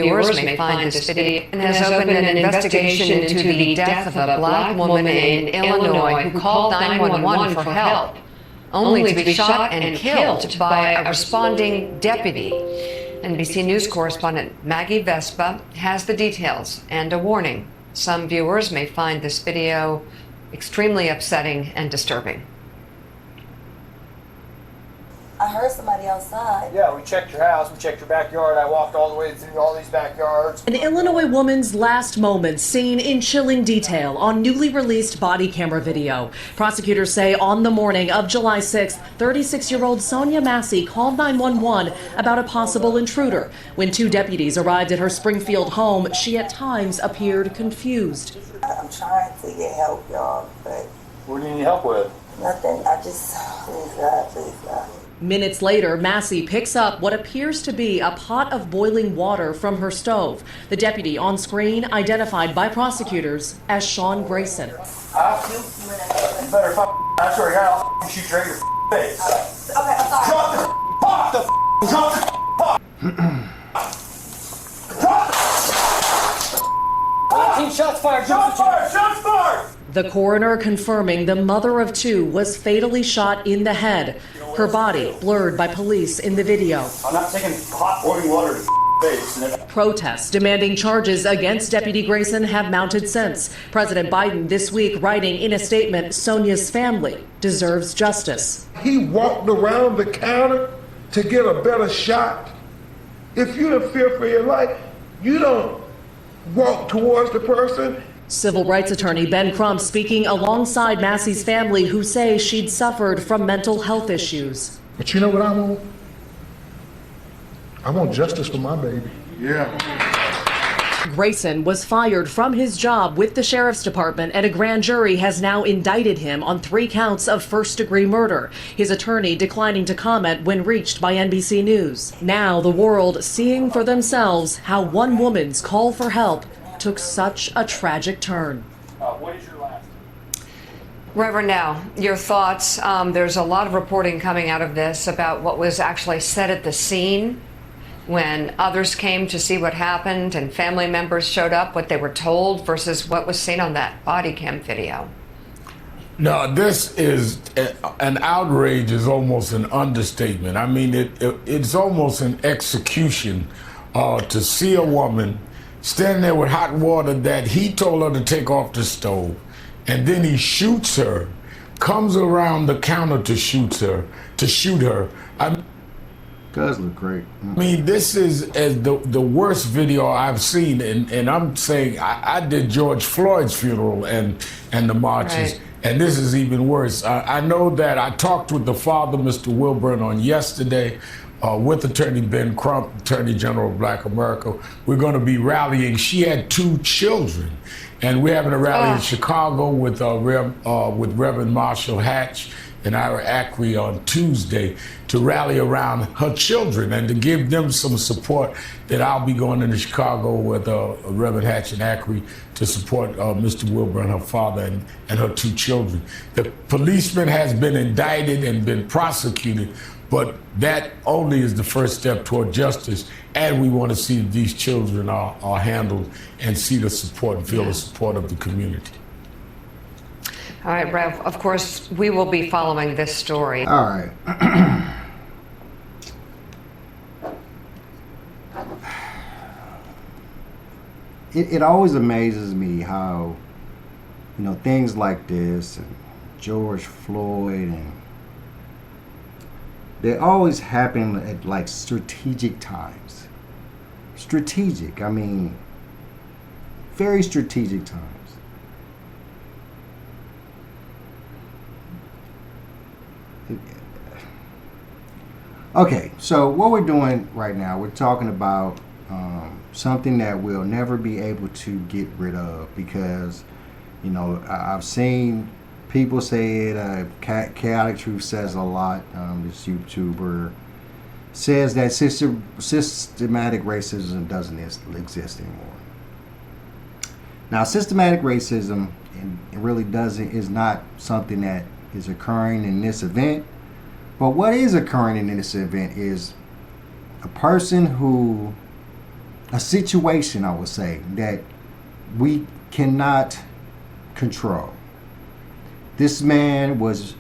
viewers may find this video and has opened an investigation into the death of a black woman in Illinois who called 911 for help, only to be shot and killed by a responding deputy. NBC News correspondent Maggie Vespa has the details and a warning. Some viewers may find this video extremely upsetting and disturbing. I heard somebody outside. Yeah, we checked your house, we checked your backyard. I walked all the way through all these backyards. An Illinois woman's last moments seen in chilling detail on newly released body camera video. Prosecutors say on the morning of July 6th, 36-year-old Sonya Massey called 911 about a possible intruder. When two deputies arrived at her Springfield home, she at times appeared confused. I'm trying to get help, y'all, but... What do you need help with? Nothing. I just... Please, God. Minutes later, Massey picks up what appears to be a pot of boiling water from her stove. The deputy on screen identified by prosecutors as Sean Grayson. You better I swear to God, I'll shoot you right in your face. Okay, I'm sorry. Drop the pot! Drop the pot! 19 shots fired! Shots fired! Shots fired! The coroner confirming the mother of two was fatally shot in the head. Her body blurred by police in the video. I'm not taking hot boiling water to face. Protests demanding charges against Deputy Grayson have mounted since. President Biden this week writing in a statement, Sonya's family deserves justice. He walked around the counter to get a better shot. If you're in fear for your life, you don't walk towards the person. Civil rights attorney Ben Crump speaking alongside Massey's family, who say she'd suffered from mental health issues. But you know what I want? I want justice for my baby. Yeah. Grayson was fired from his job with the sheriff's department, and a grand jury has now indicted him on 3 counts of first-degree murder. His attorney declining to comment when reached by NBC News. Now the world seeing for themselves how one woman's call for help took such a tragic turn. What is your last? Reverend, now, your thoughts. There's a lot of reporting coming out of this about what was actually said at the scene when others came to see what happened and family members showed up, what they were told versus what was seen on that body cam video. No, this is an outrage is almost an understatement. I mean, it's almost an execution to see a woman standing there with hot water that he told her to take off the stove, and then he shoots her, comes around the counter to shoot her. Guys look great. I mean, this is the worst video I've seen, and I'm saying I did George Floyd's funeral and the marches, right. And this is even worse. I know that I talked with the father, Mr. Wilburn, on yesterday. With Attorney Ben Crump, Attorney General of Black America. We're going to be rallying. She had 2 children, and we're having a rally in Chicago with Reverend Marshall Hatch and Ira Ackrey on Tuesday to rally around her children and to give them some support. That I'll be going into Chicago with Reverend Hatch and Ackrey to support Mr. Wilburn, her father, and her 2 children. The policeman has been indicted and been prosecuted, but that only is the first step toward justice, and we want to see that these children are handled and see the support and feel the support of the community. All right, Rev, of course, we will be following this story. All right. It always amazes me how, things like this, and George Floyd, and they always happen at like strategic times. Strategic, I mean, very strategic times. Okay, so what we're doing right now, we're talking about something that we'll never be able to get rid of because, I've seen people say it. Chaotic Truth says a lot. This YouTuber says that systematic racism doesn't exist anymore. Now, systematic racism is not something that is occurring in this event. But what is occurring in this event is a person who a situation, I would say, that we cannot control. This man was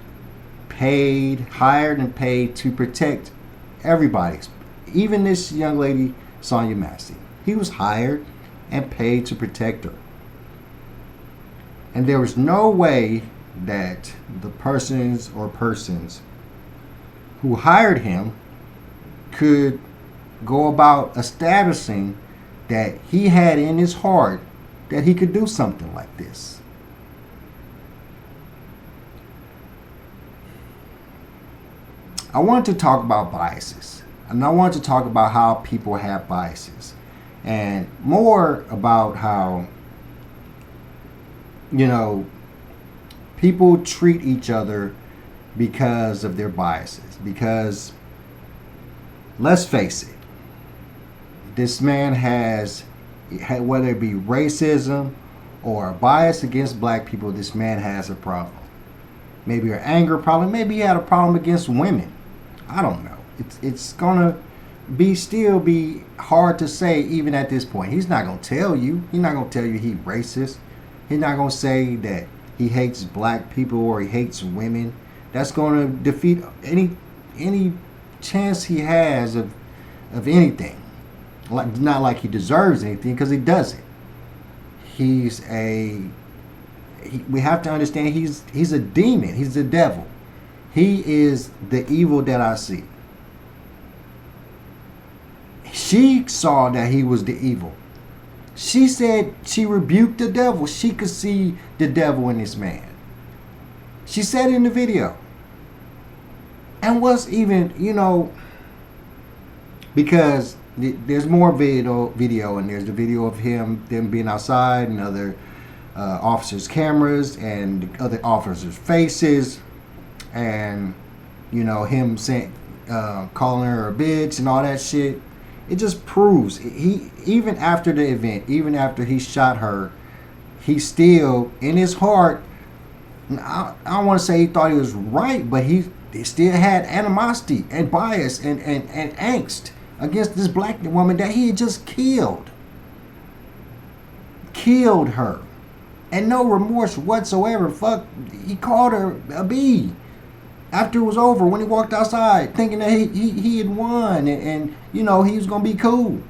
hired and paid to protect everybody, even this young lady, Sonya Massey. He was hired and paid to protect her. And there was no way that the persons who hired him could go about establishing that he had in his heart that he could do something like this. I want to talk about biases, and I want to talk about how people have biases, and more about how, people treat each other because of their biases. Because, let's face it, this man has, whether it be racism or a bias against black people, this man has a problem. Maybe an anger problem. Maybe he had a problem against women. I don't know. It's gonna still be hard to say even at this point. He's not gonna tell you. He's not gonna tell you he's racist. He's not gonna say that he hates black people or he hates women. That's gonna defeat any chance he has of anything. Not like he deserves anything, because he doesn't. We have to understand he's a demon. He's the devil. He is the evil that I see. She saw that he was the evil. She said she rebuked the devil. She could see the devil in this man. She said in the video. And what's even, because there's more video, and there's the video of them being outside, and other officers' cameras, and other officers' faces, and him saying, calling her a bitch and all that shit. It just proves he, even after the event, even after he shot her, he still in his heart. I don't want to say he thought he was right, but he still had animosity and bias and angst against this black woman that he had just killed her, and no remorse whatsoever. He called her a bee after it was over, when he walked outside thinking that he had won, and he was gonna be cool.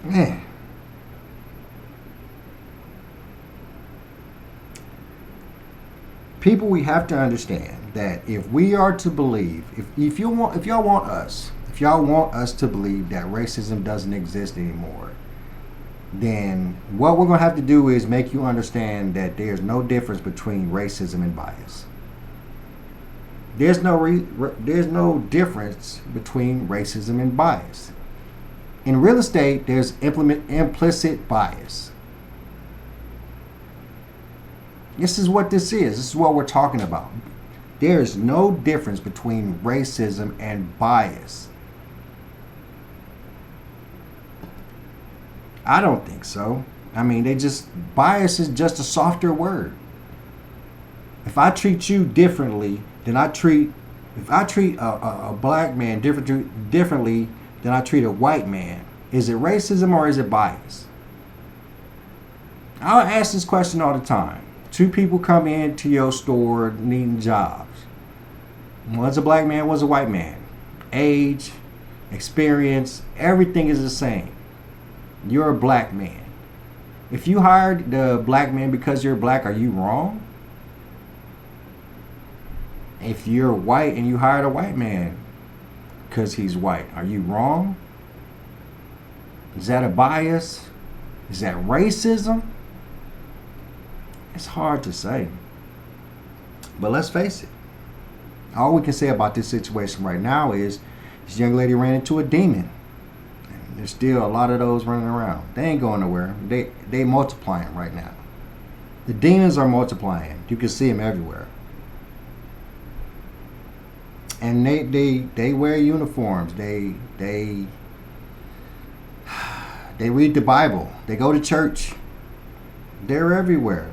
Man, people, we have to understand that if we are to believe, if y'all want us to believe that racism doesn't exist anymore, then what we're going to have to do is make you understand that there's no difference between racism and bias. There's no difference between racism and bias. In real estate, there's implicit bias. This is what this is. This is what we're talking about. There is no difference between racism and bias. I don't think so. I mean, bias is just a softer word. If I treat you differently than if I treat a black man differently than I treat a white man, is it racism or is it bias? I'll ask this question all the time. Two people come into your store needing jobs. One's a black man, one's a white man. Age, experience, everything is the same. You're a black man. If you hired the black man because you're black, are you wrong? If you're white and you hired a white man because he's white, are you wrong? Is that a bias? Is that racism? It's hard to say. But let's face it. All we can say about this situation right now is this young lady ran into a demon. And there's still a lot of those running around. They ain't going nowhere. They multiplying right now. The demons are multiplying. You can see them everywhere. And they wear uniforms. They read the Bible. They go to church. They're everywhere.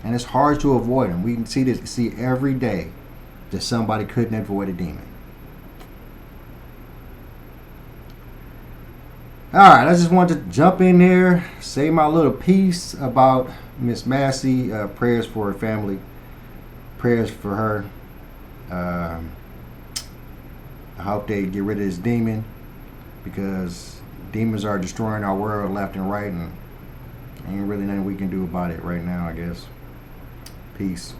And it's hard to avoid them. We can see every day that somebody couldn't avoid a demon. All right, I just wanted to jump in there, say my little piece about Miss Massey. Prayers for her family. Prayers for her. I hope they get rid of this demon, because demons are destroying our world left and right, and ain't really nothing we can do about it right now, I guess. Peace.